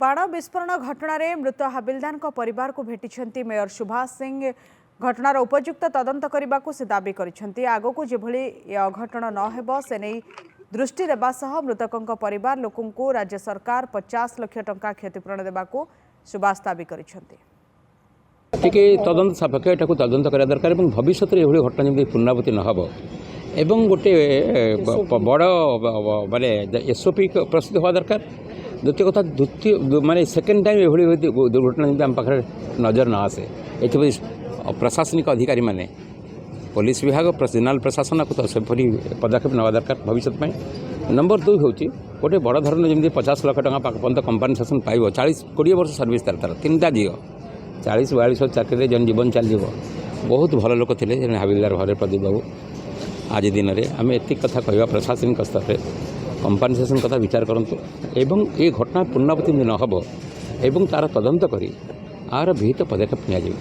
बाण विस्फोरण घटना मृत हाबिलदार परिवार को भेटी मेयर सुभाष सिंह घटनार उपयुक्त तदंत करने को से दाबी कर आग को जिभली अघटन न हो से नहीं दृष्टि देवा सह मृतकों परिवार लोकों को राज्य सरकार 50 लाख टंका क्षतिपूरण देवा को सुभाष दाबी कर तदंत सापेक्ष एटा तदंत करा दरकार भविष्य में यह घटना जमी पुनरावृत्ति न हो एवं गोटे बड़ माने एसओपी प्रस्तुत हवा दरकार। द्वितीय कथा माने सेकेंड टाइम ये दुर्घटना जमी आम पाखे नजर न आसे ये प्रशासनिक अधिकारी माने पुलिस विभाग जिला प्रशासन को तो सेपरी पदक्षेप नेवा दरकार भविष्य में। नंबर 2 हूँ गोटे बड़ धरण जमी 50 लाख टका पर्यंत कंपनसेसन पाइब 40-20 वर्ष सर्विस तार 3टा झील 40-42 चाकरी जन जीवन चल बहुत भल लोक थे हाबिलदार घरे प्रदीप बाबू आज दिन में आम एति कथा कहवा प्रशासनिक स्तर में कंपनसेसन कथा विचार करूँ एवं ये घटना पुनरावृत्ति न हो एवं तार तदंत करी आर विहित पदक्षेप नि